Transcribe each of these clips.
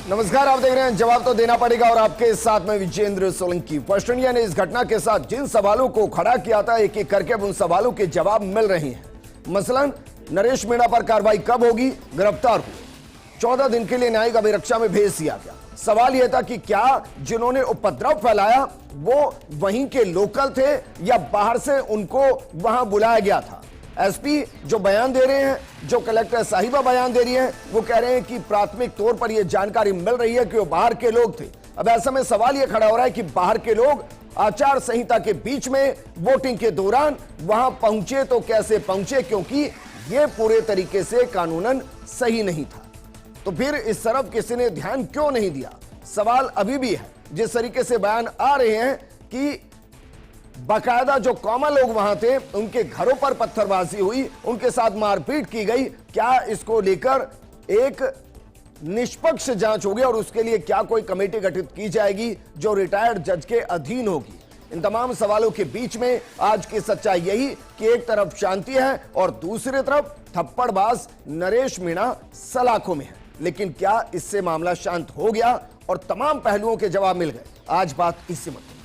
नमस्कार, आप देख रहे हैं जवाब तो देना पड़ेगा और आपके साथ में विजेंद्र सोलंकी। फर्स्ट इंडिया ने इस घटना के साथ जिन सवालों को खड़ा किया था, एक एक करके अब उन सवालों के जवाब मिल रहे हैं। मसलन नरेश मीणा पर कार्रवाई कब होगी, गिरफ्तार हुए 14 दिन के लिए न्यायिक अभिरक्षा में भेज दिया गया। सवाल यह था कि क्या जिन्होंने उपद्रव फैलाया वो वहीं के लोकल थे या बाहर से उनको वहां बुलाया गया था। एसपी जो बयान दे रहे हैं, जो कलेक्टर साहिबा बयान दे रही हैं, वो कह रहे हैं कि प्राथमिक तौर पर यह जानकारी मिल रही है कि वो बाहर के लोग थे। अब ऐसे में सवाल यह खड़ा हो रहा है कि बाहर के लोग आचार संहिता के बीच में वोटिंग के दौरान वहां पहुंचे तो कैसे पहुंचे, क्योंकि यह पूरे तरीके से कानूनन सही नहीं था। तो फिर इस तरफ किसी ने ध्यान क्यों नहीं दिया, सवाल अभी भी है। जिस तरीके से बयान आ रहे हैं कि बाकायदा जो कॉमन लोग वहां थे उनके घरों पर पत्थरबाजी हुई, उनके साथ मारपीट की गई, क्या इसको लेकर एक निष्पक्ष जांच होगी और उसके लिए क्या कोई कमेटी गठित की जाएगी जो रिटायर्ड जज के अधीन होगी। इन तमाम सवालों के बीच में आज की सच्चाई यही कि एक तरफ शांति है और दूसरी तरफ थप्पड़बाज नरेश मीणा सलाखों में है। लेकिन क्या इससे मामला शांत हो गया और तमाम पहलुओं के जवाब मिल गए? आज बात इससे मुद्दे।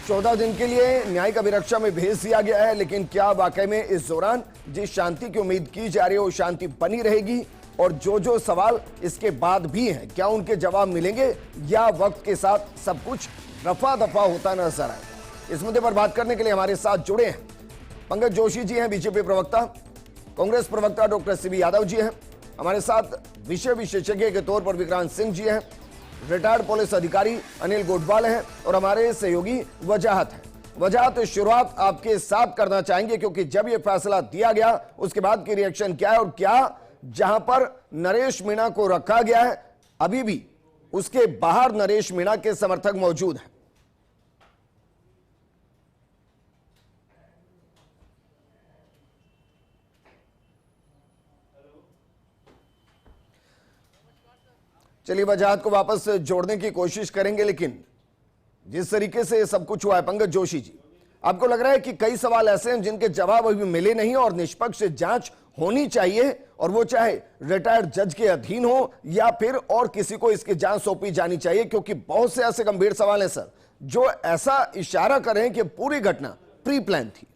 चौदह दिन के लिए न्यायिक अभिरक्षा में भेज दिया गया है, लेकिन क्या वाकई में इस दौरान जिस शांति की उम्मीद की जा रही है वो शांति बनी रहेगी? और जो सवाल इसके बाद भी हैं, क्या उनके जवाब मिलेंगे या वक्त के साथ सब कुछ रफा दफा होता नजर आएगा? इस मुद्दे पर बात करने के लिए हमारे साथ जुड़े हैं पंकज जोशी जी हैं, बीजेपी प्रवक्ता, कांग्रेस प्रवक्ता डॉक्टर सीबी यादव जी हैं, हमारे साथ विषय विशेषज्ञ के तौर पर विक्रांत सिंह जी हैं, रिटायर्ड पुलिस अधिकारी अनिल गोडवाल हैं और हमारे सहयोगी वजाहत हैं। वजाहत, शुरुआत आपके साथ करना चाहेंगे क्योंकि जब यह फैसला दिया गया उसके बाद की रिएक्शन क्या है और क्या जहां पर नरेश मीणा को रखा गया है अभी भी उसके बाहर नरेश मीणा के समर्थक मौजूद हैं? चलिए वजाहत को वापस जोड़ने की कोशिश करेंगे, लेकिन जिस तरीके से सब कुछ हुआ है पंकज जोशी जी, आपको लग रहा है कि कई सवाल ऐसे हैं जिनके जवाब अभी मिले नहीं और निष्पक्ष जांच होनी चाहिए और वो चाहे रिटायर्ड जज के अधीन हो या फिर और किसी को इसकी जांच सौंपी जानी चाहिए, क्योंकि बहुत से ऐसे गंभीर सवाल हैं सर जो ऐसा इशारा कर रहे हैं कि पूरी घटना प्री प्लान थी।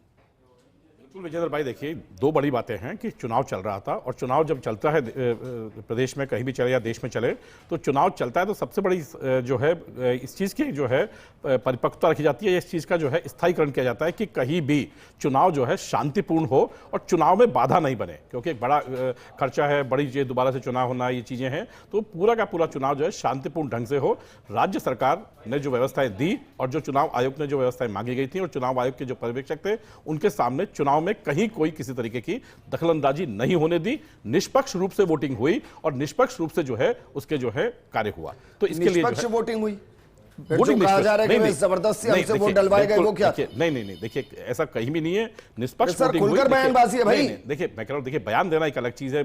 बिल्कुल विजेंद्र भाई, देखिए दो बड़ी बातें हैं कि चुनाव चल रहा था और चुनाव जब चलता है प्रदेश में कहीं भी चले या देश में चले तो चुनाव चलता है तो सबसे बड़ी जो है इस चीज़ की जो है परिपक्वता रखी जाती है, इस चीज़ का जो है स्थायीकरण किया जाता है कि कहीं भी चुनाव जो है शांतिपूर्ण हो और चुनाव में बाधा नहीं बने, क्योंकि एक बड़ा खर्चा है, बड़ी चीज़ दोबारा से चुनाव होना, ये चीज़ें हैं, तो पूरा का पूरा चुनाव जो है शांतिपूर्ण ढंग से हो। राज्य सरकार ने जो व्यवस्थाएं दी और जो चुनाव आयोग ने जो व्यवस्थाएं मांगी गई थी और चुनाव आयोग के जो पर्यवेक्षक थे उनके सामने चुनाव में कहीं कोई किसी तरीके की दखलंदाजी नहीं होने दी, निष्पक्ष रूप से वोटिंग हुई और निष्पक्ष रूप से जो है उसके जो है कार्य हुआ। तो इसके लिए निष्पक्ष वोटिंग हुई, कहा जा रहा है कि जबरदस्ती हमसे वोट डलवाए गए, वो क्या? नहीं, देखिए ऐसा कहीं भी नहीं है, निष्पक्ष वोटिंग हुई। बयानबाजी है भाई। देखिए मैं कह रहा हूं, देखिए बयान देना एक अलग चीज है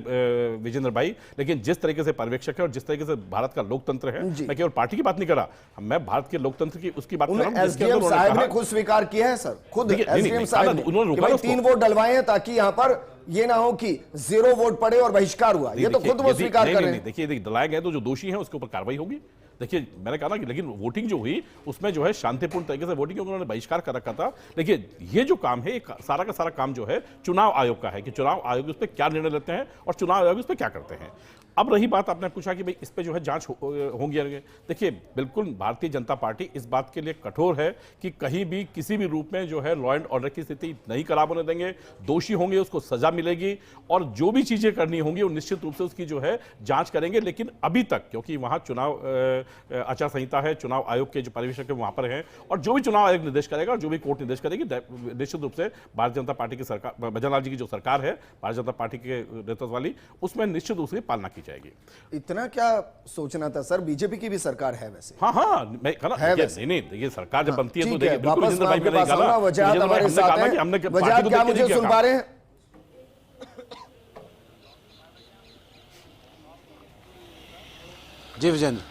विजेंद्र भाई, लेकिन जिस तरीके से पर्यवेक्षक है और जिस तरीके से भारत का लोकतंत्र है, मैं केवल पार्टी की बात नहीं कर रहा, मैं भारत के लोकतंत्र की उसकी बात कर रहा हूं। एसडीएम साहब ने खुद स्वीकार किया है सर, खुद एसडीएम साहब ने 3 वोट डलवाए हैं ताकि यहां पर ये ना हो कि 0 वोट पड़े और बहिष्कार हुआ। ये तो खुद वो स्वीकार कर रहे हैं। देखिए डलाए गए तो जो दोषी हैं उसके ऊपर कार्रवाई होगी। देखिए मैंने कहा ना कि लेकिन वोटिंग जो हुई उसमें जो है शांतिपूर्ण तरीके से वोटिंग, उन्होंने बहिष्कार कर रखा था। देखिए ये जो काम है, सारा का सारा काम जो है चुनाव आयोग का है कि चुनाव आयोग उस पर क्या निर्णय लेते हैं और चुनाव आयोग उस पर क्या करते हैं। अब रही बात, आपने पूछा कि भाई इस पे जो है जांच होंगी। देखिए बिल्कुल भारतीय जनता पार्टी इस बात के लिए कठोर है कि कहीं भी किसी भी रूप में जो है लॉ एंड ऑर्डर की स्थिति नहीं खराब होने देंगे। दोषी होंगे उसको सजा मिलेगी और जो भी चीजें करनी होंगी वो निश्चित रूप से उसकी जो है जांच करेंगे। लेकिन अभी तक क्योंकि वहां चुनाव आचार संहिता है, चुनाव आयोग के जो पर्यवेक्षक है वहां पर हैं और जो भी चुनाव आयोग निर्देश करेगा और जो भी कोर्ट निर्देश करेगी निश्चित रूप से भारतीय जनता पार्टी की सरकार, भजनलाल जी की जो सरकार है भारतीय जनता पार्टी के नेतृत्व वाली, उसमें निश्चित रूप से पालना की जाएगी। इतना क्या सोचना था सर, बीजेपी की भी सरकार है वैसे। हाँ हाँ, मैं कहा है ना, वैसे। नहीं ये सरकार जब बनती है तो ठीक देखिए, है, बिल्कुल वापस विजेंद्र मैं भाई आपके मैंने पास कहा आऊंगा। ना, वजाहत विजेंद्र भाई, हमारे हमने साथ कहा ना हैं। कि हमने वजाहत पार्टी को क्या देख के मुझे नहीं किया सुन काम। पा रहे हैं? जी विजेंद्र,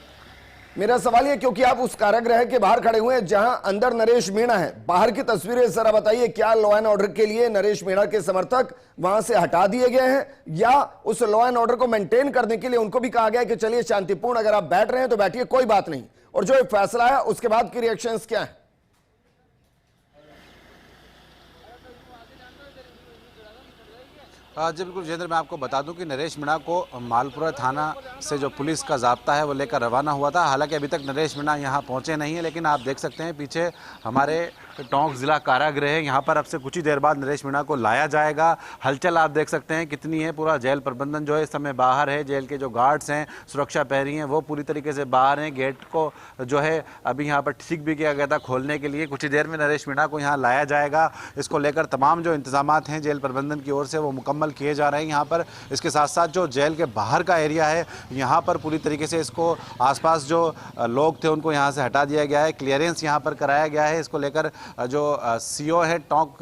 मेरा सवाल ये, क्योंकि आप उस कारागृह के बाहर खड़े हुए हैं जहां अंदर नरेश मीणा है, बाहर की तस्वीरें जरा बताइए, क्या लॉ एंड ऑर्डर के लिए नरेश मीणा के समर्थक वहां से हटा दिए गए हैं, या उस लॉ एंड ऑर्डर को मेंटेन करने के लिए उनको भी कहा गया है कि चलिए शांतिपूर्ण, अगर आप बैठ रहे हैं तो बैठिए, कोई बात नहीं, और जो एक फैसला है उसके बाद की रिएक्शंस क्या है? जी बिल्कुल विजेंद्र, मैं आपको बता दूं कि नरेश मीणा को मालपुरा थाना से जो पुलिस का जाब्ता है वो लेकर रवाना हुआ था। हालांकि अभी तक नरेश मीणा यहां पहुंचे नहीं है, लेकिन आप देख सकते हैं पीछे हमारे टोंक जिला कारागृह है, यहाँ पर अब से कुछ ही देर बाद नरेश मीणा को लाया जाएगा। हलचल आप देख सकते हैं कितनी है, पूरा जेल प्रबंधन जो है इस समय बाहर है, जेल के जो गार्ड्स हैं, सुरक्षा प्रहरी हैं, वो पूरी तरीके से बाहर हैं। गेट को जो है अभी यहाँ पर ठीक भी किया गया था खोलने के लिए। कुछ ही देर में नरेश मीणा को यहाँ लाया जाएगा। इसको लेकर तमाम जो इंतजाम हैं जेल प्रबंधन की ओर से वो मुकम्मल किए जा रहे हैं यहाँ पर। इसके साथ साथ जो जेल के बाहर का एरिया है यहाँ पर पूरी तरीके से इसको आसपास जो लोग थे उनको यहाँ से हटा दिया गया है, क्लियरेंस यहाँ पर कराया गया है। इसको लेकर जो सीओ है टोंक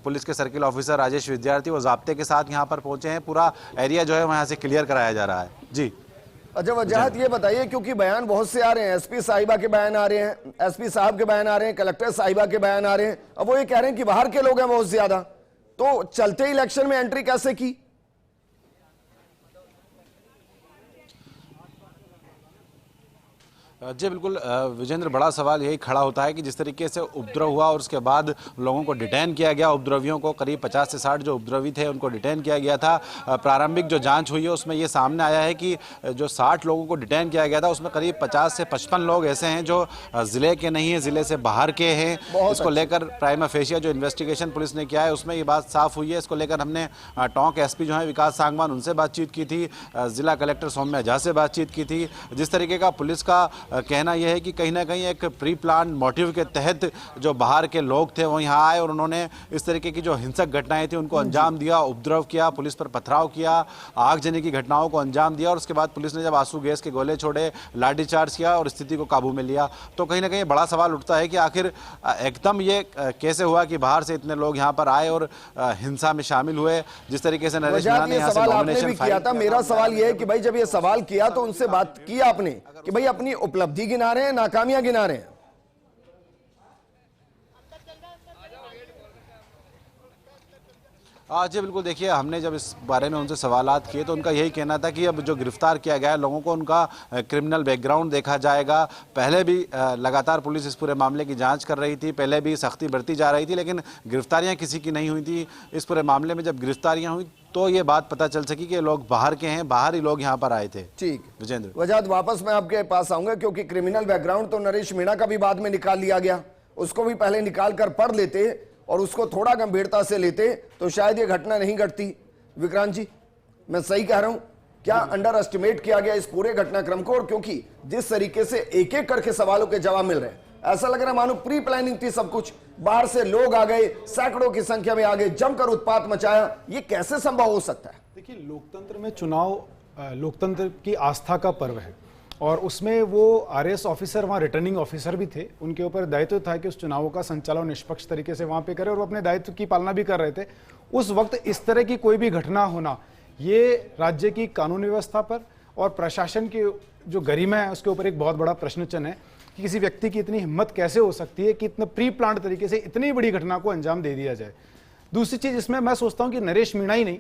पुलिस के सर्किल ऑफिसर राजेश विद्यार्थी, वो जाब्ते के साथ यहाँ पर पहुंचे हैं। पूरा एरिया जो है वहाँ से क्लियर कराया जा रहा है। जी अच्छा, वजाहत ये बताइए, क्योंकि बयान बहुत से आ रहे हैं, एसपी साहिबा के बयान आ रहे हैं, एसपी साहब के बयान आ रहे हैं, कलेक्टर साहिबा के बयान आ रहे हैं, अब वो ये कह रहे हैं कि बाहर के लोग हैं बहुत ज्यादा, तो चलते इलेक्शन में एंट्री कैसे की? जी बिल्कुल विजेंद्र, बड़ा सवाल यही खड़ा होता है कि जिस तरीके से उपद्रव हुआ और उसके बाद लोगों को डिटेन किया गया, उपद्रवियों को करीब 50 से 60 जो उपद्रवी थे उनको डिटेन किया गया था। प्रारंभिक जो जांच हुई है उसमें ये सामने आया है कि जो 60 लोगों को डिटेन किया गया था उसमें करीब 50 से 55 लोग ऐसे हैं जो ज़िले के नहीं हैं, ज़िले से बाहर के हैं। इसको लेकर प्राइमा फेशिया जो इन्वेस्टिगेशन पुलिस ने किया है उसमें ये बात साफ हुई है। इसको लेकर हमने टोंक एसपी जो है विकास सांगवान, उनसे बातचीत की थी, जिला कलेक्टर सौम्या झा से बातचीत की थी। जिस तरीके का पुलिस का कहना यह है कि कहीं ना कहीं एक प्री प्लान मोटिव के तहत जो बाहर के लोग थे वो यहाँ आए और उन्होंने इस तरीके की जो हिंसक घटनाएं थी उनको अंजाम दिया, उपद्रव किया, पुलिस पर पथराव किया, आगजनी की घटनाओं को अंजाम दिया, और उसके बाद पुलिस ने जब आंसू गैस के गोले छोड़े, लाठीचार्ज किया और स्थिति को काबू में लिया। तो कहीं ना कहीं बड़ा सवाल उठता है कि आखिर एकदम ये कैसे हुआ कि बाहर से इतने लोग यहाँ पर आए और हिंसा में शामिल हुए। जिस तरीके से नरेश मीणा ने यहाँ से नॉमिनेशन किया था, मेरा सवाल यह है कि भाई जब ये सवाल किया तो उनसे बात की आपने कि भाई अपनी उपलब्धि गिना रहे हैं, नाकामियां गिना रहे हैं? जी बिल्कुल, देखिए हमने जब इस बारे में उनसे सवालात किए तो उनका यही कहना था कि अब जो गिरफ्तार किया गया है लोगों को उनका क्रिमिनल बैकग्राउंड देखा जाएगा। पहले भी लगातार पुलिस इस पूरे मामले की जांच कर रही थी, पहले भी सख्ती बरती जा रही थी, लेकिन गिरफ्तारियां किसी की नहीं हुई थी। इस पूरे मामले में जब गिरफ्तारियां हुई तो ये बात पता चल सकी कि लोग बाहर के हैं, बाहर ही लोग यहाँ पर आए थे। ठीक विजेंद्र, वजाहत वापस मैं आपके पास आऊंगा, क्योंकि क्रिमिनल बैकग्राउंड तो नरेश मीणा का भी बाद में निकाल लिया गया, उसको भी पहले निकाल कर पढ़ लेते और उसको थोड़ा गंभीरता से लेते तो शायद ये घटना नहीं घटती। विक्रांत जी, मैं सही कह रहा हूं? क्या अंडर एस्टिमेट किया गया इस पूरे घटनाक्रम को? और क्योंकि जिस तरीके से एक एक करके सवालों के जवाब मिल रहे हैं, ऐसा लग रहा है मानो प्री प्लानिंग थी सब कुछ, बाहर से लोग आ गए, सैकड़ों की संख्या में आ गए, जमकर उत्पात मचाया, ये कैसे संभव हो सकता है? देखिए, लोकतंत्र में चुनाव लोकतंत्र की आस्था का पर्व है, और उसमें वो आरएएस ऑफिसर वहाँ रिटर्निंग ऑफिसर भी थे, उनके ऊपर दायित्व था कि उस चुनावों का संचालन निष्पक्ष तरीके से वहाँ पे करें, और वो अपने दायित्व की पालना भी कर रहे थे। उस वक्त इस तरह की कोई भी घटना होना, ये राज्य की कानून व्यवस्था पर और प्रशासन की जो गरिमा है उसके ऊपर एक बहुत बड़ा प्रश्न चिन्ह है कि किसी व्यक्ति की इतनी हिम्मत कैसे हो सकती है कि इतने प्री प्लान्ड तरीके से इतनी बड़ी घटना को अंजाम दे दिया जाए। दूसरी चीज़ इसमें मैं सोचता हूँ कि नरेश मीणा ही नहीं,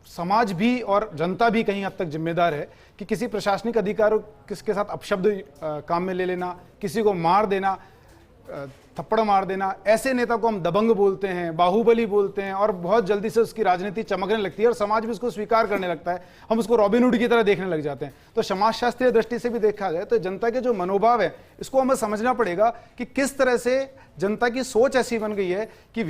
समाज भी और जनता भी कहीं हद तक जिम्मेदार है कि किसी प्रशासनिक अधिकारों किसके साथ अपशब्द काम में ले लेना, किसी को मार देना, थप्पड़ मार देना, ऐसे नेता को हम दबंग बोलते हैं, बाहुबली बोलते हैं, और बहुत जल्दी से उसकी राजनीति चमकने लगती है और समाज भी उसको स्वीकार करने लगता है। हम उसको रॉबिनहुड की तरह देखने लग जाते हैं। तो समाजशास्त्रीय दृष्टि से भी देखा जाए तो जनता के जो मनोभाव है इसको हमें समझना पड़ेगा कि किस तरह से जनता की सोच ऐसी बन गई है कि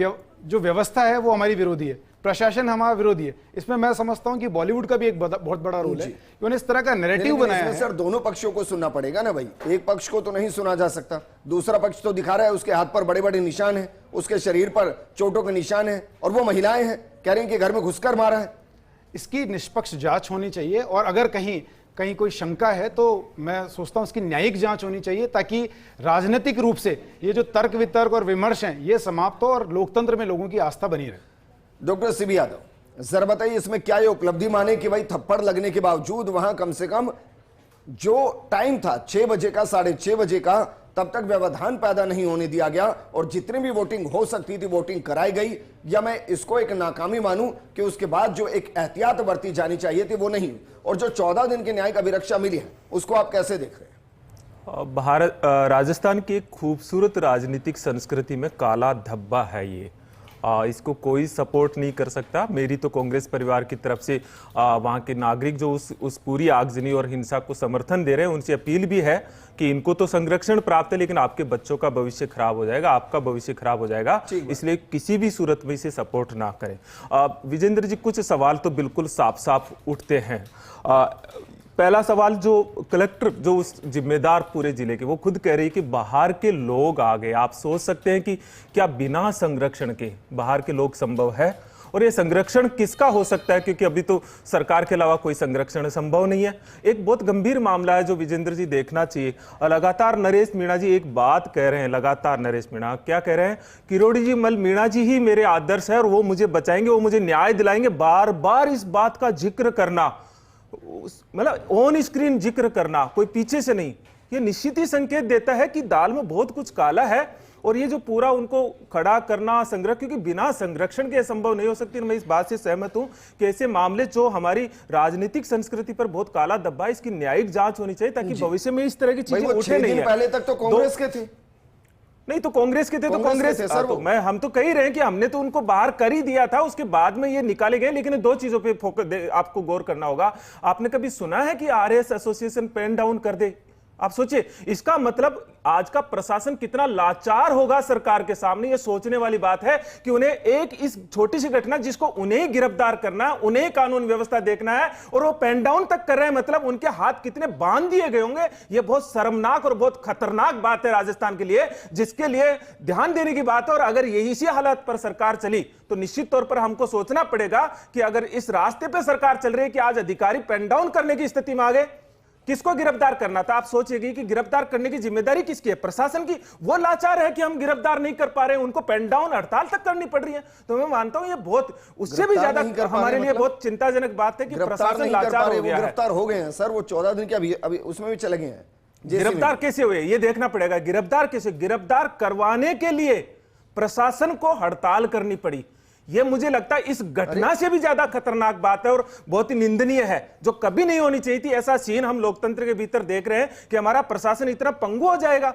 जो व्यवस्था है वो हमारी विरोधी है, प्रशासन हमारा विरोधी है। इसमें मैं समझता हूं कि बॉलीवुड का भी एक बहुत बड़ा रोल है, उन्होंने इस तरह का नैरेटिव बनाया है। सर, दोनों पक्षों को सुनना पड़ेगा ना भाई, एक पक्ष को तो नहीं सुना जा सकता। दूसरा पक्ष तो दिखा रहा है उसके हाथ पर बड़े बड़े निशान हैं, उसके शरीर पर चोटों के निशान हैं, और वो महिलाएं हैं, कह रही हैं कि घर में घुसकर मारा है। इसकी निष्पक्ष जांच होनी चाहिए, और अगर कहीं कहीं कोई शंका है तो मैं सोचता हूं उसकी न्यायिक जांच होनी चाहिए, ताकि राजनीतिक रूप से ये जो तर्क वितर्क और विमर्श हैं ये समाप्त हो और लोकतंत्र में लोगों की आस्था बनी रहे। डॉक्टर सीबी यादव, जरा बताइए इसमें क्या ये उपलब्धि माने कि भाई थप्पड़ लगने के बावजूद वहां कम से कम जो टाइम था 6 बजे का, 6:30 बजे का, तब तक व्यवधान पैदा नहीं होने दिया गया और जितनी भी वोटिंग हो सकती थी वोटिंग कराई गई, या मैं इसको एक नाकामी मानूं कि उसके बाद जो एक एहतियात बरती जानी चाहिए थी वो नहीं, और जो 14 दिन की न्यायिक अभिरक्षा मिली है उसको आप कैसे देख रहे हैं? राजस्थान की एक खूबसूरत राजनीतिक संस्कृति में काला धब्बा है ये। इसको कोई सपोर्ट नहीं कर सकता। मेरी तो कांग्रेस परिवार की तरफ से वहाँ के नागरिक जो उस पूरी आगजनी और हिंसा को समर्थन दे रहे हैं उनसे अपील भी है कि इनको तो संरक्षण प्राप्त है, लेकिन आपके बच्चों का भविष्य खराब हो जाएगा, आपका भविष्य खराब हो जाएगा, इसलिए किसी भी सूरत में इसे सपोर्ट ना करें। विजेंद्र जी, कुछ सवाल तो बिल्कुल साफ साफ उठते हैं। पहला सवाल, जो कलेक्टर जो उस जिम्मेदार पूरे जिले के, वो खुद कह रही कि बाहर के लोग आ गए। आप सोच सकते हैं कि क्या बिना संरक्षण के बाहर के लोग संभव है? और ये संरक्षण किसका हो सकता है, क्योंकि अभी तो सरकार के अलावा कोई संरक्षण संभव नहीं है। एक बहुत गंभीर मामला है जो विजेंद्र जी देखना चाहिए। लगातार नरेश मीणा जी एक बात कह रहे हैं, लगातार नरेश मीणा क्या कह रहे हैं? किरोड़ी जी मल मीणा जी ही मेरे आदर्श है और वो मुझे बचाएंगे, वो मुझे न्याय दिलाएंगे। बार बार इस बात का जिक्र करना, मतलब ऑन स्क्रीन जिक्र करना, कोई पीछे से नहीं, ये निश्चित ही संकेत देता है कि दाल में बहुत कुछ काला है। और ये जो पूरा उनको खड़ा करना क्योंकि बिना संरक्षण के संभव नहीं हो सकती। मैं इस बात से सहमत हूं कि ऐसे मामले जो हमारी राजनीतिक संस्कृति पर बहुत काला धब्बा है, इसकी न्यायिक जांच होनी चाहिए ताकि भविष्य में इस तरह की चीजें उठे नहीं। पहले तक तो कांग्रेस के थे, नहीं तो कांग्रेस के थे, तो कांग्रेस सर, तो हम तो कह ही रहे हैं कि हमने तो उनको बाहर कर ही दिया था, उसके बाद में ये निकाले गए। लेकिन दो चीजों पे फोकस आपको गौर करना होगा। आपने कभी सुना है कि आरएस एसोसिएशन पेन डाउन कर दे? आप सोचिए, इसका मतलब आज का प्रशासन कितना लाचार होगा सरकार के सामने। ये सोचने वाली बात है कि उन्हें एक इस छोटी सी घटना जिसको उन्हें गिरफ्तार करना है, उन्हें कानून व्यवस्था देखना है, और वो पेन डाउन तक कर रहे हैं। मतलब उनके हाथ कितने बांध दिए गए होंगे। ये बहुत शर्मनाक और बहुत खतरनाक बात है राजस्थान के लिए, जिसके लिए ध्यान देने की बात है। और अगर यही इसी हालात पर सरकार चली तो निश्चित तौर पर हमको सोचना पड़ेगा कि अगर इस रास्ते पर सरकार चल रही है कि आज अधिकारी पेन डाउन करने की स्थिति में आ गए, किसको गिरफ्तार करना था? आप सोचिएगी कि गिरफ्तार करने की जिम्मेदारी किसकी है? प्रशासन की। वो लाचार है कि हम गिरफ्तार नहीं कर पा रहे हैं, उनको पेन डाउन हड़ताल तक करनी पड़ रही है। तो मैं मानता हूं ये बहुत, उससे भी ज्यादा हमारे लिए बहुत चिंताजनक बात है कि प्रशासन लाचार हो गया है। गिरफ्तार हो गए हैं सर, वो 14 दिन के अभी उसमें भी चले गए हैं। गिरफ्तार कैसे हुए ये देखना पड़ेगा। गिरफ्तार कैसे? गिरफ्तार करवाने के लिए प्रशासन को हड़ताल करनी पड़ी। यह मुझे लगता है इस घटना से भी ज्यादा खतरनाक बात है और बहुत ही निंदनीय है, जो कभी नहीं होनी चाहिए थी। ऐसा सीन हम लोकतंत्र के भीतर देख रहे हैं कि हमारा प्रशासन इतना पंगु हो जाएगा,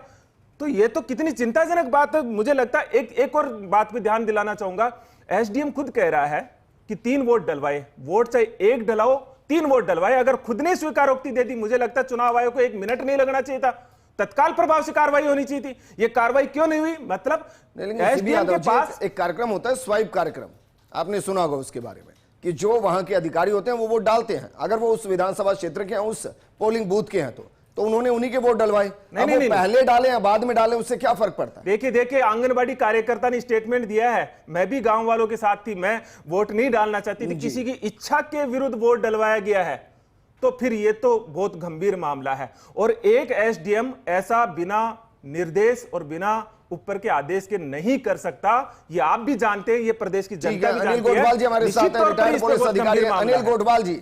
तो यह तो कितनी चिंताजनक बात है। मुझे लगता है एक और बात पे ध्यान दिलाना चाहूंगा। एसडीएम खुद कह रहा है कि 3 वोट डलवाए, वोट चाहे 1 डलाओ 3 वोट डलवाए। अगर खुद ने स्वीकारोक्ति दे दी, मुझे लगता है चुनाव आयोग को 1 मिनट नहीं लगना चाहिए था, तत्काल प्रभाव से कार्रवाई होनी चाहिए थी। ये कार्रवाई क्यों नहीं हुई? मतलब एसडीएम के पास एक कार्यक्रम होता है, स्वाइप कार्यक्रम, आपने सुना होगा उसके बारे में, कि जो वहां के अधिकारी होते हैं वो वोट डालते हैं। अगर वो उस विधानसभा क्षेत्र के हैं, उस पोलिंग बूथ के हैं, तो उन्होंने उन्हीं के वोट डलवाए। नहीं, पहले डाले या बाद में डाले, उससे क्या फर्क पड़ता है? देखिए आंगनबाड़ी कार्यकर्ता ने स्टेटमेंट दिया है, मैं भी गांव वालों के साथ थी, मैं वोट नहीं डालना चाहती थी, किसी की इच्छा के विरुद्ध वोट डलवाया गया है। तो फिर ये तो बहुत गंभीर मामला है। और एक एसडीएम ऐसा बिना निर्देश और बिना ऊपर के आदेश के नहीं कर सकता, ये आप भी जानते हैं, ये प्रदेश की जनता भी जानती है। अनिल गोडवाल जी हमारे साथ हैं, रिटायर्ड पुलिस अधिकारी। अनिल गोडवाल जी,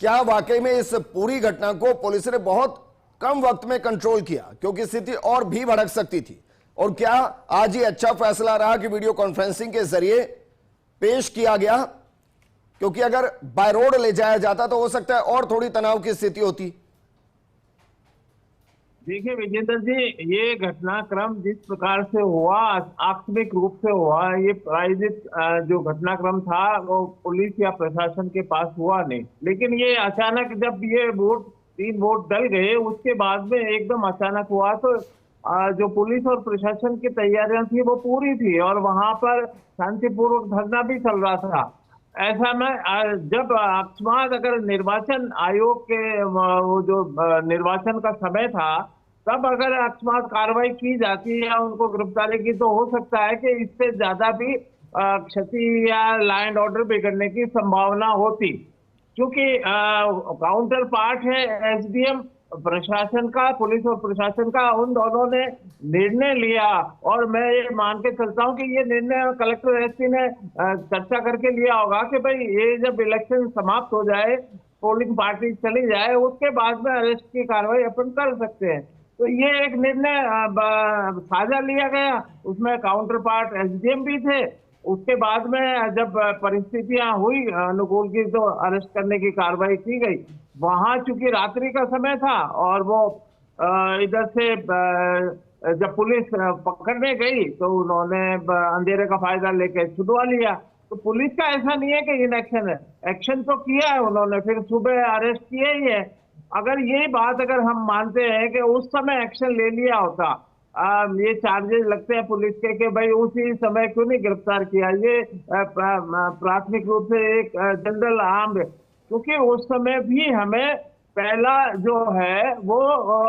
क्या वाकई में इस पूरी घटना को पुलिस ने बहुत कम वक्त में कंट्रोल किया, क्योंकि स्थिति और भी भड़क सकती थी? और क्या आज ये अच्छा फैसला रहा कि वीडियो कॉन्फ्रेंसिंग के जरिए पेश किया गया? क्योंकि अगर बाय रोड ले जाया जाता तो हो सकता है और थोड़ी तनाव की स्थिति होती। देखिए विजेंद्र जी, ये घटनाक्रम जिस प्रकार से हुआ, आकस्मिक रूप से हुआ, ये प्रायोजित जो घटनाक्रम था वो पुलिस या प्रशासन के पास हुआ नहीं। लेकिन ये अचानक जब ये 3 वोट डल गए, उसके बाद में एकदम अचानक हुआ, तो जो पुलिस और प्रशासन की तैयारियां थी वो पूरी थी और वहां पर शांतिपूर्वक धरना भी चल रहा था। ऐसा में जब अकस्मात अगर निर्वाचन आयोग के वो जो निर्वाचन का समय था, तब अगर अकस्मात कार्रवाई की जाती है या उनको गिरफ्तारी की, तो हो सकता है कि इससे ज्यादा भी क्षति या लॉ एंड ऑर्डर बिगड़ने की संभावना होती, क्योंकि काउंटर पार्ट है एसडीएम प्रशासन का, पुलिस और प्रशासन का। उन दोनों ने निर्णय लिया और मैं ये मान के चलता हूँ कि ये निर्णय कलेक्टर एसपी ने चर्चा करके लिया होगा कि भाई ये जब इलेक्शन समाप्त हो जाए, पोलिंग पार्टी चली जाए, उसके बाद में अरेस्ट की कार्रवाई अपन कर सकते हैं। तो ये एक निर्णय साझा लिया गया, उसमें काउंटर पार्ट एसडीएम भी थे। उसके बाद में जब परिस्थितियां हुई अनुकूल की तो अरेस्ट करने की कार्रवाई की गई। वहां चूंकि रात्रि का समय था और वो इधर से जब पुलिस पकड़ने गई तो उन्होंने अंधेरे का फायदा लेके छुड़वा लिया। तो पुलिस का ऐसा नहीं है कि इनएक्शन है, एक्शन तो किया है उन्होंने, फिर सुबह अरेस्ट किया ही है। अगर ये बात अगर हम मानते हैं कि उस समय एक्शन ले लिया होता, ये चार्जेस लगते हैं पुलिस के कि भाई उसी समय क्यों नहीं गिरफ्तार किया, ये प्राथमिक रूप से एक जनरल आर्म, क्योंकि उस समय भी हमें पहला जो है वो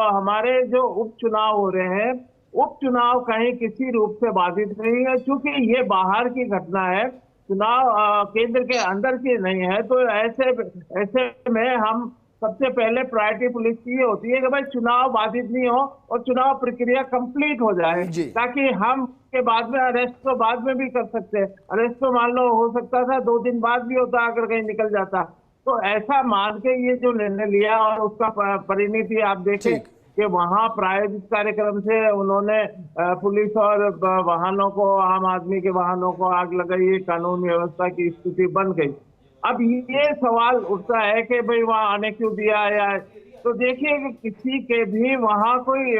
हमारे जो उपचुनाव हो रहे हैं, उपचुनाव कहीं किसी रूप से बाधित नहीं है, क्योंकि ये बाहर की घटना है, चुनाव केंद्र के अंदर की नहीं है। तो ऐसे में हम सबसे पहले प्रायोरिटी पुलिस की ये होती है कि भाई चुनाव बाधित नहीं हो और चुनाव प्रक्रिया कंप्लीट हो जाए, ताकि हम के बाद में अरेस्ट तो बाद में भी कर सकते हैं। अरेस्ट तो मान लो हो सकता था 2 दिन बाद भी होता अगर कहीं निकल जाता। तो ऐसा मान के ये जो निर्णय लिया और उसका परिणति आप देखें कि वहां प्रायोजित कार्यक्रम से उन्होंने पुलिस और वाहनों को, आम आदमी के वाहनों को आग लगाई, कानून व्यवस्था की स्थिति बन गई। अब ये सवाल उठता है कि भाई वहां आने क्यों दिया, या तो देखिए कि किसी के भी वहां कोई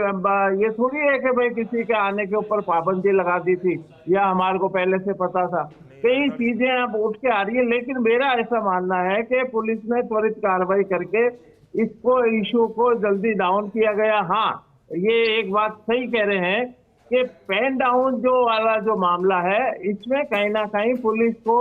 ये थोड़ी है कि भाई किसी के आने के ऊपर पाबंदी लगा दी थी या हमारे को पहले से पता था। कई चीजें अब उठ के आ रही है, लेकिन मेरा ऐसा मानना है कि पुलिस ने त्वरित कार्रवाई करके इसको इशू को जल्दी डाउन किया गया। हाँ, ये एक बात सही कह रहे हैं कि पेन डाउन जो वाला जो मामला है, इसमें कहीं ना कहीं पुलिस को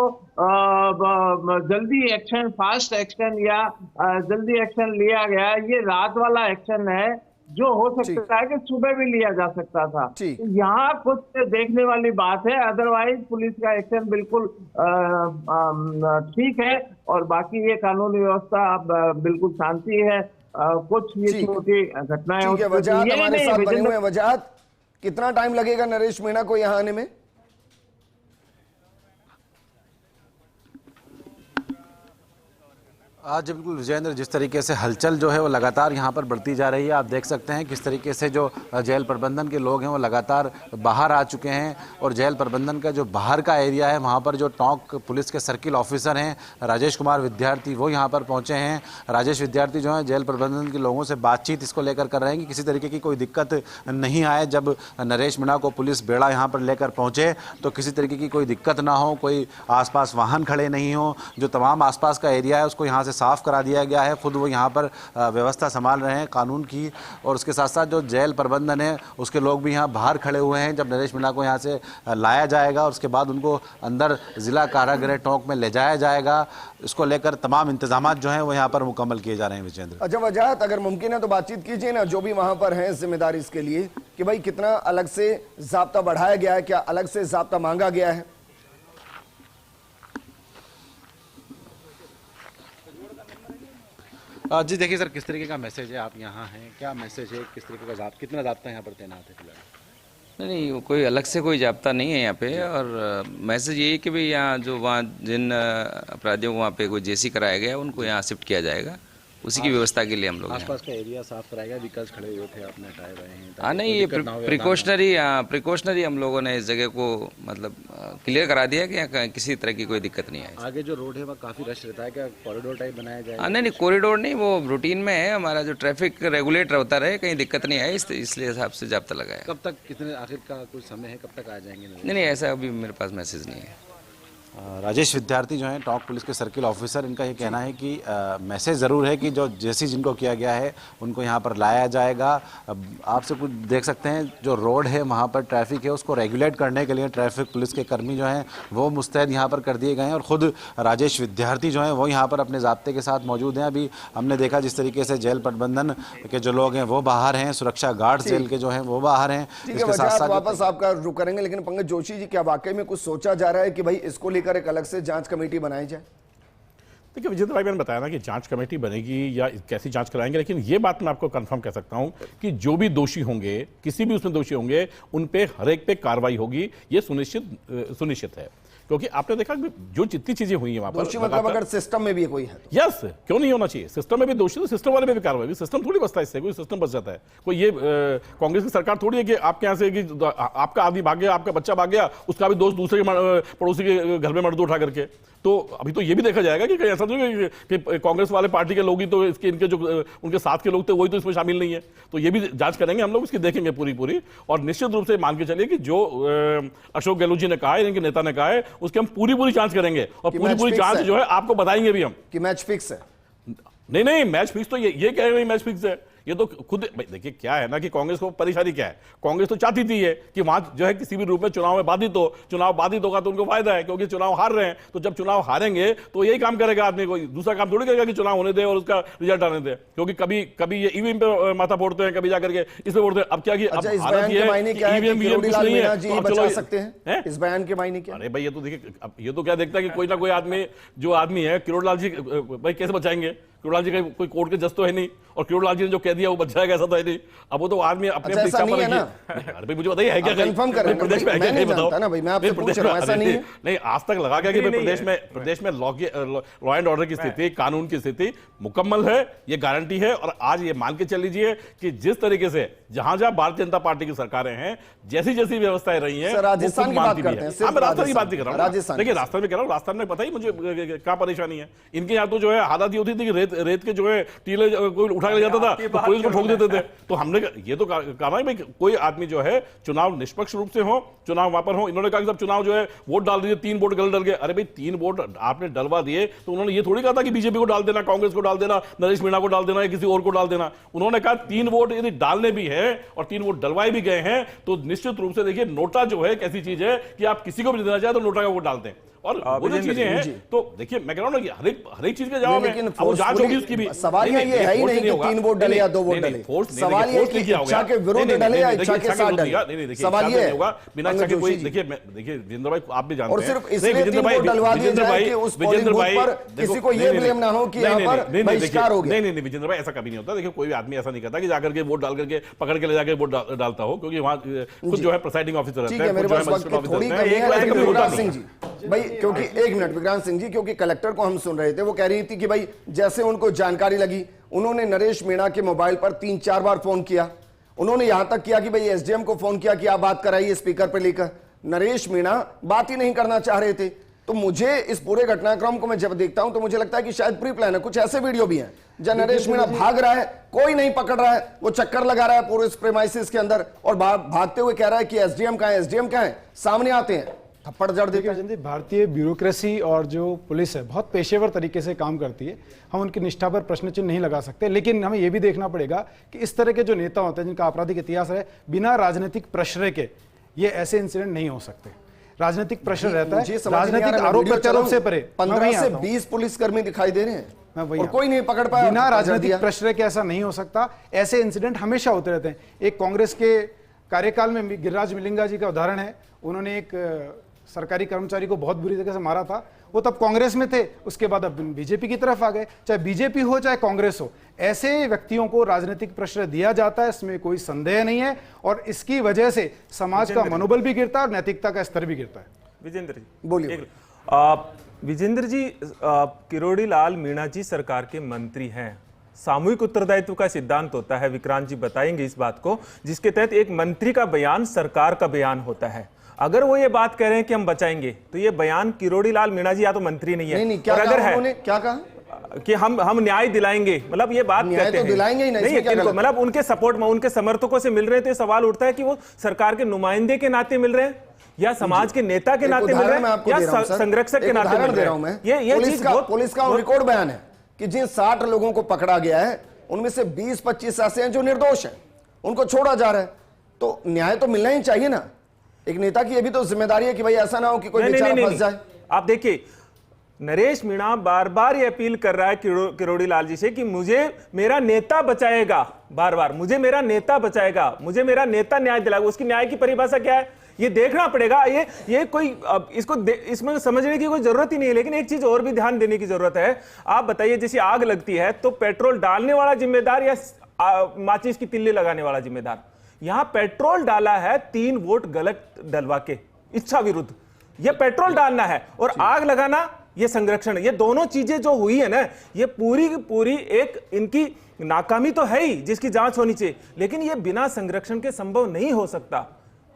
जल्दी एक्शन, फास्ट एक्शन या जल्दी एक्शन लिया गया। ये रात वाला एक्शन है जो हो सकता है कि सुबह भी लिया जा सकता था। यहाँ कुछ देखने वाली बात है, अदरवाइज पुलिस का एक्शन बिल्कुल ठीक है और बाकी ये कानून व्यवस्था अब बिल्कुल शांति है। कुछ ये छोटी घटनाएं वजाहत हमारे साथ बने हुए हैं। वजाहत, कितना टाइम लगेगा नरेश मीणा को यहाँ आने में? आज बिल्कुल विजेंद्र, जिस तरीके से हलचल जो है वो लगातार यहाँ पर बढ़ती जा रही है। आप देख सकते हैं किस तरीके से जो जेल प्रबंधन के लोग हैं वो लगातार बाहर आ चुके हैं और जेल प्रबंधन का जो बाहर का एरिया है वहाँ पर जो टोंक पुलिस के सर्किल ऑफिसर हैं राजेश कुमार विद्यार्थी, वो यहाँ पर पहुँचे हैं। राजेश विद्यार्थी जो हैं जेल प्रबंधन के लोगों से बातचीत इसको लेकर कर रहे हैं कि किसी तरीके की कोई दिक्कत नहीं आए। जब नरेश मीणा को पुलिस बेड़ा यहाँ पर लेकर पहुँचे तो किसी तरीके की कोई दिक्कत ना हो, कोई आसपास वाहन खड़े नहीं हो, जो तमाम आसपास का एरिया है उसको यहाँ से साफ करा दिया गया है। खुद वो यहाँ पर व्यवस्था संभाल रहे हैं कानून की, और उसके साथ साथ जो जेल प्रबंधन है उसके लोग भी यहाँ बाहर खड़े हुए हैं। जब नरेश मीणा को यहाँ से लाया जाएगा और उसके बाद उनको अंदर जिला कारागृह टोंक में ले जाया जाएगा, इसको लेकर तमाम इंतजाम जो हैं वो यहाँ पर मुकम्मल किए जा रहे हैं। विजेंद्र, अच्छा वजाहत, अगर मुमकिन है तो बातचीत कीजिए ना जो भी वहां पर है जिम्मेदारी इसके लिए कि भाई कितना अलग से ज़ाब्ता बढ़ाया गया है, क्या अलग से ज़ाब्ता मांगा गया है? जी देखिए सर, किस तरीके का मैसेज है, आप यहाँ हैं, क्या मैसेज है, किस तरीके का कितना ज़ाब्ता यहाँ पर तैनात है फिलहाल? नहीं, कोई अलग से कोई ज़ाब्ता नहीं है यहाँ पे, और मैसेज ये है कि भाई यहाँ जो वहाँ जिन अपराधियों को वहाँ पे कोई जेसी कराया गया उनको यहाँ शिफ्ट किया जाएगा, उसी की व्यवस्था के लिए हम लोग आसपास का एरिया साफ कराया गया, व्हीकल्स खड़े हुए थे आपने हटाए हुए हैं। हाँ नहीं, ये प्रिकॉशनरी हम लोगों ने इस जगह को मतलब क्लियर करा दिया कि यहाँ किसी तरह की कोई दिक्कत नहीं है। आगे जो रोड है वह काफ़ी रश रहता है, क्या कॉरिडोर टाइप बनाया जाए? हाँ नहीं, कॉरिडोर नहीं, वो रूटीन में है, हमारा जो ट्रैफिक रेगुलेटर होता रहे, कहीं दिक्कत नहीं है, इसलिए हिसाब से ज़ाब्ता लगाया। कब तक, कितने आखिर का कुछ समय है, कब तक आ जाएंगे? नहीं, ऐसा अभी मेरे पास मैसेज नहीं है। राजेश विद्यार्थी जो हैं टोंक पुलिस के सर्किल ऑफिसर, इनका ये कहना है कि मैसेज ज़रूर है कि जो जैसी जिनको किया गया है उनको यहाँ पर लाया जाएगा। अब आपसे कुछ देख सकते हैं जो रोड है वहाँ पर ट्रैफिक है उसको रेगुलेट करने के लिए ट्रैफिक पुलिस के कर्मी जो हैं वो मुस्तैद यहाँ पर कर दिए गए हैं और ख़ुद राजेश विद्यार्थी जो हैं वो यहाँ पर अपने ज़ाब्ते के साथ मौजूद हैं। अभी हमने देखा जिस तरीके से जेल प्रबंधन के जो लोग हैं वो बाहर हैं, सुरक्षा गार्ड्स जेल के जो हैं वो बाहर हैं। इसके साथ साथ वापस आपका रुख करेंगे, लेकिन पंकज जोशी जी क्या वाकई में कुछ सोचा जा रहा है कि भाई इसको लेकर एक अलग से जांच कमेटी बनाई जाए? देखिए विजेंद्र भाई, मैंने बताया ना कि जांच कमेटी बनेगी या कैसी जांच कराएंगे, लेकिन ये बात मैं आपको कंफर्म कह सकता हूं कि जो भी दोषी होंगे, किसी भी उसमें दोषी होंगे, उन पे हर एक पे कार्रवाई होगी, ये सुनिश्चित है। क्योंकि आपने देखा जो जितनी चीजें हुई है वहां पर, दोषी मतलब अगर सिस्टम में भी कोई है, यस, क्यों नहीं होना चाहिए? सिस्टम में भी दोषी तो सिस्टम वाले में भी कार्रवाई। सिस्टम थोड़ी बचता है इससे, कोई सिस्टम बच जाता है। कोई ये कांग्रेस की सरकार थोड़ी है कि आपके यहाँ से कि आपका आदमी भाग गया, आपका बच्चा भाग गया, उसका भी दोस्त दूसरे पड़ोसी के घर में मर्द उठा करके। तो अभी तो ये भी देखा जाएगा कि कहीं ऐसा नहीं कि कांग्रेस वाले पार्टी के लोग ही तो इसके इनके जो उनके साथ के लोग थे वही तो इसमें शामिल नहीं है। तो ये भी जांच करेंगे हम लोग, इसकी देखेंगे पूरी और निश्चित रूप से मान के चलिए कि जो अशोक गहलोत जी ने कहा है, इनके नेता ने कहा है, उसकी हम पूरी जांच करेंगे और पूरी जांच जो है आपको बताएंगे भी हम कि मैच फिक्स है। नहीं, मैच फिक्स तो ये कह रहे हैं मैच फिक्स है। ये तो खुद देखिए क्या है ना कि कांग्रेस को परेशानी क्या है। कांग्रेस तो चाहती थी कि वहां जो है किसी भी रूप में चुनाव में बाधित हो। चुनाव बाधित होगा तो उनको फायदा है, क्योंकि चुनाव हार रहे हैं। तो जब चुनाव हारेंगे तो यही काम करेगा आदमी, कोई दूसरा काम थोड़ी करेगा कि चुनाव होने दे और उसका रिजल्ट आने दे। क्योंकि कभी ये ईवीएम पे माथा फोड़ते हैं, कभी जाकर के इस पे फोड़ते हैं। अब क्या कि अच्छा, इस बयान के मायने क्या है कि किरोड़ीलाल मीणा जी बचा सकते हैं? इस बयान के मायने क्या? अरे भाई, ये तो देखिए, अब ये तो क्या देखता है कि कोई ना कोई आदमी जो आदमी है किरोड़ीलाल जी भाई कैसे बचाएंगे? किरोड़ीलाल जी का कोई कोर्ट के जज तो है नहीं, और किरोड़ीलाल जी ने जो कह दिया वो बच जाएगा ऐसा तो है नहीं। अब वो तो आदमी अपने ऐसा नहीं है ना? अरे भाई मुझे बताइए है क्या? कंफर्म करें प्रदेश में है क्या? नहीं बताओ ना भाई, मैं आपसे पूछ रहा हूं, ऐसा नहीं है? नहीं, आज तक लगा गया कि प्रदेश में लॉ एंड ऑर्डर की स्थिति, कानून की स्थिति मुकम्मल है, ये गारंटी है। और आज ये मान के चल लीजिए कि जिस तरीके से जहां भारतीय जनता पार्टी की सरकारें हैं, जैसी व्यवस्थाएं रही हैं, राजस्थान की बात करते हैं, राजस्थान की बात नहीं कर रहा हूं। देखिए राजस्थान में कह रहा हूं, राजस्थान में पता ही मुझे क्या परेशानी है। इनके यहाँ तो जो है हालात ये होती थी कि रेत के जो है टीले कोई उठा के ले जाता था तो पुलिस को ठोक देते थे। तो हमने ये तो कहा भाई कोई आदमी जो है चुनाव निष्पक्ष रूप से हो, चुनाव वहां पर हो। इन्होंने कहा कि सब चुनाव जो है वोट डाल दीजिए, 3 वोट गलत डल गए। अरे भाई 3 वोट आपने डलवा दिए तो उन्होंने ये थोड़ी कहा था कि बीजेपी को डाल देना, कांग्रेस को डाल देना, नरेश मीणा को डाल देना या किसी और को डाल देना। उन्होंने कहा 3 वोट यदि डालने भी है और 3 वोट डलवाए भी गए हैं तो निश्चित रूप से देखिए नोटा जो है एक ऐसी चीज है कि आप किसी को भी देना चाहे तो नोटा का वोट डालते हैं। और वो जो चीजें हैं तो देखिए मैं कह रहा हूं ना कि हर एक चीज के जवाब में जांच होगी उसकी भी। सवाल ये है ही नहीं कि 3 वोट डले या 2 वोट डले। सवाल ये कि इच्छा के विरुद्ध डले या इच्छा के साथ डले। सवाल ये होगा बिना इच्छा के कोई। देखिए विजेंद्र भाई आप भी जानते हैं, और सिर्फ इसलिए 3 वोट डलवा दिए जाए कि उस पोलिंग बूथ पर किसी को ये ब्लेम ना हो कि यहां पर बहिष्कार हो गया। नहीं विजेंद्र भाई, ऐसा कभी नहीं होता। देखिए कोई भी आदमी ऐसा नहीं करता कि जाकर के वोट डाल करके पकड़ के ले जाकर वोट डालता हो, क्योंकि वहां खुद जो है प्रेसाइडिंग ऑफिसर रहता है, मेरे पास वक्त की थोड़ी कमी है। लेकिन विक्रांत सिंह जी भाई, क्योंकि 1 मिनट विक्रांत सिंह जी, क्योंकि कलेक्टर को हम सुन रहे थे, वो कह रही थी कि भाई जैसे उनको जानकारी लगी उन्होंने नरेश मीणा के मोबाइल पर 3-4 बार फोन किया। उन्होंने यहां तक किया कि भाई एसडीएम को फोन किया कि आप बात कराइए स्पीकर पर लेकर। नरेश मीणा बात ही नहीं करना चाह रहे थे। तो मुझे इस पूरे घटनाक्रम को मैं जब देखता हूं तो मुझे लगता है कि शायद प्री प्लान है। कुछ ऐसे वीडियो भी हैं जहां नरेश मीणा भाग रहा है, कोई नहीं पकड़ रहा है, वो चक्कर लगा रहा है पूरे प्रेमाइसिस के अंदर और भागते हुए कह रहा है कि एसडीएम कहां है, एसडीएम कहां है, सामने आते हैं थप्पड़ जड़ देते। भारतीय ब्यूरोक्रेसी और जो पुलिस है बहुत पेशेवर तरीके से काम करती है। हम उनकी निष्ठा पर प्रश्न चिन्ह नहीं लगा सकते, लेकिन हमें यह भी देखना पड़ेगा कि इस तरह के जो नेता होते हैं जिनका आपराधिक इतिहास है, बिना राजनीतिक प्रश्रय के ये ऐसे इंसिडेंट नहीं हो सकते। राजनीतिक प्रेशर रहता है, राजनीतिक आरोप प्रत्यारोप से परे 15 से 20 पुलिसकर्मी दिखाई दे रहे हैं और कोई नहीं पकड़ पाया। बिना राजनीतिक प्रेशर के ऐसा नहीं हो सकता। ऐसे इंसिडेंट हमेशा होते रहते हैं। एक कांग्रेस के कार्यकाल में गिरिराज मिलिंगा जी का उदाहरण है। उन्होंने एक सरकारी कर्मचारी को बहुत बुरी तरीके से मारा था। वो तब कांग्रेस में थे, उसके बाद अब बीजेपी की तरफ आ गए। चाहे बीजेपी हो चाहे कांग्रेस हो, ऐसे व्यक्तियों को राजनीतिक प्रेशर दिया जाता है, इसमें कोई संदेह नहीं है। और इसकी वजह से समाज का मनोबल भी गिरता है और नैतिकता का स्तर भी गिरता है। विजेंद्र जी बोलिए। विजेंद्र जी, किरोड़ीलाल मीणा जी सरकार के मंत्री हैं। सामूहिक उत्तरदायित्व का सिद्धांत होता है, विक्रांत जी बताएंगे इस बात को, जिसके तहत एक मंत्री का बयान सरकार का बयान होता है। अगर वो ये बात कह रहे हैं कि हम बचाएंगे, तो ये बयान किरोड़ीलाल मीणा जी या तो मंत्री नहीं है, क्या और अगर है क्या कहा कि हम न्याय दिलाएंगे, मतलब ये बात कहते हैं, दिलाएंगे ही नहीं, मतलब उनके सपोर्ट में उनके समर्थकों से मिल रहे हैं। तो ये सवाल उठता है कि वो सरकार के नुमाइंदे के नाते मिल रहे हैं या समाज के नेता के नाते मिल रहे हैं या संरक्षक के नाते मिल रहे हैं। ये चीज पुलिस का रिकॉर्ड बयान है कि जिन 60 लोगों को पकड़ा गया है उनमें से 20-25 ऐसे हैं जो निर्दोष हैं, उनको छोड़ा जा रहा है। तो न्याय तो मिलना ही चाहिए ना। एक नेता की ये भी तो जिम्मेदारी है कि भाई ऐसा ना हो कि कोई बेचारा फंस जाए। आप देखिए, नरेश मीणा बार बार ये अपील कर रहा है किरोड़ी लाल जी से कि मुझे मेरा नेता बचाएगा, बार बार मुझे मेरा नेता बचाएगा, मुझे मेरा नेता न्याय दिलाएगा। उसकी न्याय की परिभाषा क्या है ये देखना पड़ेगा। ये कोई इसमें समझने की कोई जरूरत ही नहीं है। लेकिन एक चीज और भी ध्यान देने की जरूरत है। आप बताइए, जैसे आग लगती है तो पेट्रोल डालने वाला जिम्मेदार या माचिस की तिल्ली लगाने वाला जिम्मेदार? यहां पेट्रोल डाला है 3 वोट गलत डलवा के, इच्छा विरुद्ध। ये पेट्रोल डालना है और आग लगाना ये संरक्षण। ये दोनों चीजें जो हुई है ना, ये पूरी की पूरी एक इनकी नाकामी तो है ही जिसकी जांच होनी चाहिए, लेकिन ये बिना संरक्षण के संभव नहीं हो सकता।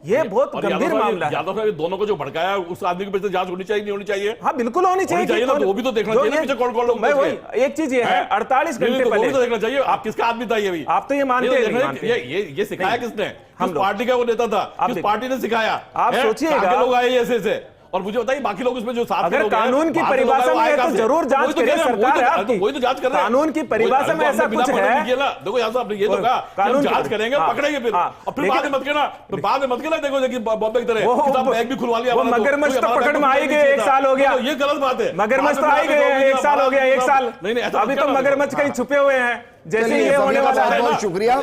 ये बहुत गंभीर मामला है। यादव साहब दोनों को जो भड़काया उस आदमी के पीछे जांच होनी चाहिए, नहीं होनी चाहिए? हाँ बिल्कुल होनी चाहिए ना, तो वो भी तो देखना चाहिए पीछे कौन लोग। मैं वही एक चीज ये है 48 घंटे पहले वो भी तो देखना चाहिए आप किसका आदमी था। ये भी आप तो ये मानते हैं ये सिखाया किसने? किस पार्टी का वो नेता था? किस पार्टी ने सिखाया? आप सोचिएगा लोग आए ऐसे। और मुझे बताइए बाकी लोग उसमें जो साथ अगर कानून की परिभाषा में है तो जरूर जांच करें सरकार। वही तो जांच कर रहे हैं। कानून की परिभाषा में ऐसा कुछ है। देखो यहाँ आपने ये तो कहा कानून जांच करेंगे, पकड़ेंगे फिर, और फिर बाद में मत कहना, बाद में मत कहना देखो बॉम्बे की तरह बैग भी खुलवा लिया। मगरमच्छ तो पकड़ में आई गए, 1 साल हो गया। ये गलत बात है। मगरमच्छ तो आई गए, 1 साल हो गया। 1 साल अभी तो मगरमच्छ कहीं छुपे हुए हैं। जैसे ये होने वाला है। बहुत शुक्रिया,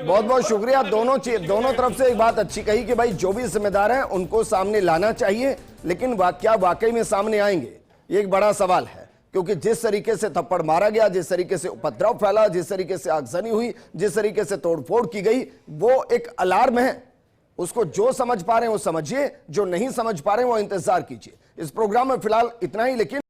बहुत बहुत शुक्रिया। दोनों तरफ से एक बात अच्छी कही कि भाई जो भी जिम्मेदार हैं उनको सामने लाना चाहिए, लेकिन क्या वाकई में सामने आएंगे ये एक बड़ा सवाल है। क्योंकि जिस तरीके से थप्पड़ मारा गया, जिस तरीके से उपद्रव फैला, जिस तरीके से आगजनी हुई, जिस तरीके से तोड़फोड़ की गई, वो एक अलार्म है। उसको जो समझ पा रहे हैं वो समझिए, जो नहीं समझ पा रहे हैं वो इंतजार कीजिए। इस प्रोग्राम में फिलहाल इतना ही, लेकिन